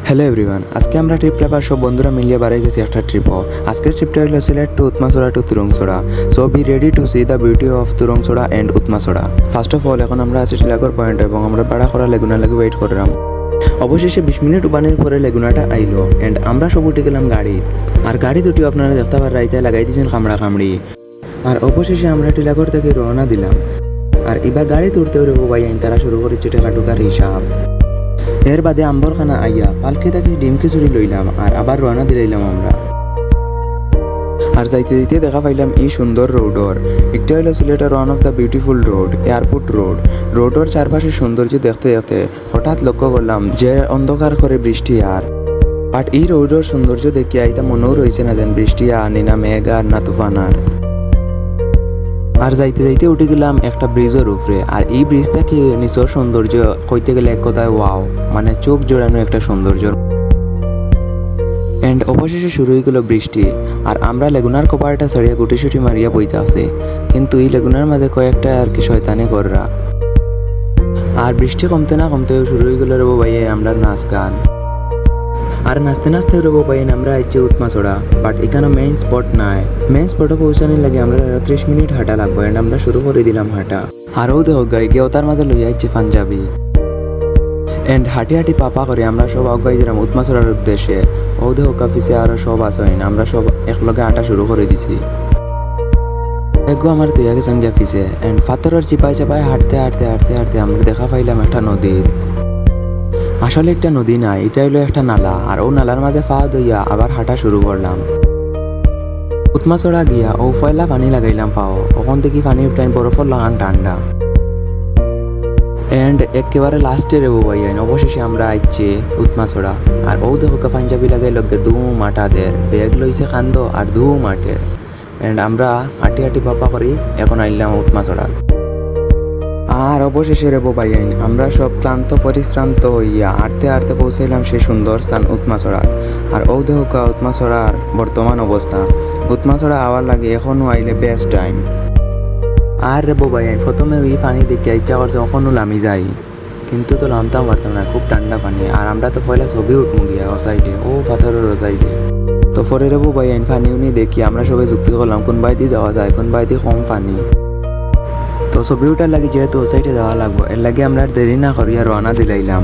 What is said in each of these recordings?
Hello everyone, আজকে আমরা trip planner সব বন্ধুরা মিলিয়ে বাড়ি গেছি একটা ট্রিপও। আজকের ট্রিপটা হলো Sylhet to Utmachhara to Turongchhara. So be ready to see the beauty of Turongchhara and Utmachhara. First of all এখন আমরা আছি টিলাগড় পয়েন্ট এবং আমরা ভাড়া করা লেগুনা লাগে ওয়েট করলাম। অবশেষে 20 মিনিট উবানের পরে লেগুনাটা আইলো অ্যান্ড আমরা সব উঠে গেলাম গাড়ি। আর গাড়ি দুটি আপনারা দেখতে পার রাইতে লাগাই দিয়েছেন কামড়া কামড়ি। আর অবশেষে আমরা টিলাগড় থেকে রওনা দিলাম। আর এবার গাড়ি তুলতে হইব ভাই তারা শুরু করেছে টাকা টুকার হিসাব। এর বাদে আম্বরখানা আইয়া পালকি থেকে ডিম খিচুড়ি লইলাম আর আবার রওনা দিলাম আমরা। আর যাইতে যাইতে দেখা পাইলাম এই সুন্দর রোডর। একটা হইল সিলেটের one of the beautiful road, airport road. রোডর চারপাশে সৌন্দর্য দেখতে দেখতে হঠাৎ লক্ষ্য করলাম যে অন্ধকার করে বৃষ্টি আর বাট এই রোডর সৌন্দর্য দেখে আইতা মনেও রয়েছে না যেন বৃষ্টি আনি না মেঘ আর না তুফান আর যাইতে যাইতে উঠে গেলাম একটা ব্রিজের উপরে। আর এই ব্রিজটা কি নিচর সৌন্দর্য কইতে গেলে এক কথায় ওয়াও, মানে চোখ জোড়ানো একটা সৌন্দর্য। এন্ড অবশেষে শুরু হয়ে গেল বৃষ্টি আর আমরা লেগুনার কপারটা ছাড়িয়ে গুটিসুটি মারিয়া বইতে আছে, কিন্তু এই লেগুনার মাঝে কয়েকটা আর কি শয়তানি কররা। আর বৃষ্টি কমতে না কমতে শুরু হয়ে গেল রে ভাই আমরা নাচ গান। আর নাচতে নাচতে রবো পাইন আমরা আইছি উৎমাছড়া, বাট এখানে মেইন স্পট নাই। মেইন স্পটে পৌঁছানোর লাগে আমরা 30 মিনিট হাঁটা লাগবো এন্ড আমরা শুরু করে দিলাম হাঁটা। আরও দেহ গাই গিয়ে তার মাঝে লইয়া আইছে পাঞ্জাবি এন্ড হাঁটি হাঁটি পাপা করে আমরা সব আগাই দিলাম উৎমাছড়ার উদ্দেশ্যে। ও দেহ কাফিসে আরো সব আসেন, আমরা সব একলগে হাঁটা শুরু করে দিছি। এগো আমার তুই আগে সঙ্গে ফিসে এন্ড পাথরের চিপাই চাপাই হাঁটতে হাঁটতে হাঁটতে হাঁটতে আমরা দেখা পাইলাম একটা নদী। আসলে একটা নদী না, এটা হলো একটা নালা। আর ও নালার মাঝে পা দইয়া আবার হাঁটা শুরু করলাম। উৎমাছড়া গিয়া ও পয়লা পানি লাগাইলাম পাও। ওখান থেকে পানির টাইম বরফর লাগান ঠান্ডা এন্ড একেবারে লাস্টে রেবো বাইন অবশেষে আমরা আইছি উৎমাছড়া। আর ও দেখো পাঞ্জাবি লাগাই লগে ধুম আটাদের ব্যাগ লইছে কান্দ আর ধুম আটের এন্ড আমরা হাঁটি হাঁটি পাপা করি এখন আইলাম উৎমাছড়া। আর অবশেষে রেবো বাইন আমরা সব ক্লান্ত পরিশ্রান্ত হইয়া হাঁটতে হাঁটতে পৌঁছাইলাম সেই সুন্দর স্থান উৎমাছড়া। আর ও দেহকা উৎমাছড়ার বর্তমান অবস্থা, উৎমাছড়া আওয়ার লাগে এখনও আইলে বেস্ট টাইম। আর রেবো বাইন প্রথমে ওই পানি দেখে ইচ্ছা করছে এখনও লামি যাই, কিন্তু তো নামতাম পারতাম না, খুব ঠান্ডা পানি। আর আমরা তো পয়লা ছবি উঠবো গিয়া ও সাইডে, ও পাথরের ও সাইডে। তো পরে রেবো বাইন পানি উনি দেখি আমরা সবাই যুক্তি করলাম কোন বাইদি যাওয়া যায়, কোন বাইদি কম পানি। তো ছবি উঠার লাগে যেহেতু ও সাইডে যাওয়া লাগবো, এর লাগে আমরা দেরি না করিয়া রওনা দিলাইলাম।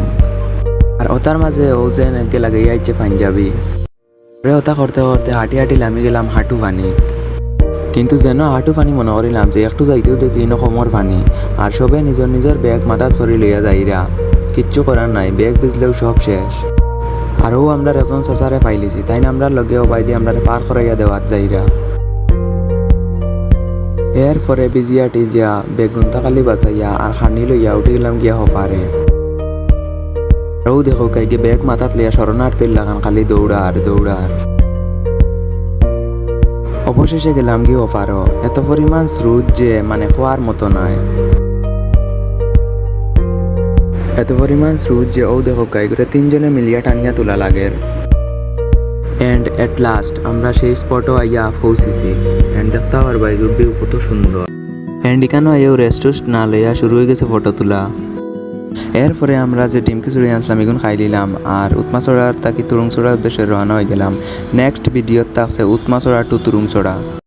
আর ওটার মাঝে ও যে নাকি লাগাই আইছে পাঞ্জাবি। ওটা করতে করতে হাঁটি হাঁটি নামি গেলাম হাঁটু পানিত, কিন্তু যেন হাঁটু পানি মনে করিলাম যে একটু যাইতেও দেখি ন কমর পানি। আর সবে নিজের নিজের ব্যাগ মাথাত ধরে লইয়া যাইরা, কিচ্ছু করার নাই, ব্যাগ ভিজলেও সব শেষ। আরও আমরা একজন চাচারে পাইলিছি, তাই না আমরা লগে ওবাই দিয়ে আমরা পার করাইয়া দেওয়াত যাইরা। এরপরে বিজিয়া টিজিয়া বেগুনটা খালি বাজাইয়া আর খানি লইয়া উঠে গেলাম গিয়া হফারে। আরও দেখো কাইকে ব্যাগ মাথাত লইয়া শরণার্থীর লাগান খালি দৌড়ার দৌড়ার। অবশেষে গেলাম গিয়ে হফারও, এত পরিমাণ স্রোত যে মানে খোয়ার মতো নয়। এত পরিমাণ স্রোত যে ও দেখো গাই করে 3 জনে মিলিয়া টানিয়া তোলা লাগের। এন্ড এট লাস্ট আমরা সেই স্পটও আইয়া পৌঁছিছি এন্ড দেখতে পারবা এগুলো ভিউ কত সুন্দর। এন্ড এখানেও আইয়াও রেস্ট না লইয়া শুরু হয়ে গেছে ফটো তোলা। এরপরে আমরা যে ডিম খিচুড়ি আনছিলাম এগুলো খাই নিলাম আর উৎমাছড়ার তাকি তুরংছড়ার উদ্দেশ্যে রওনা হয়ে গেলাম। নেক্সট ভিডিওতে আছে উৎমাছড়া টু তুরংছড়া।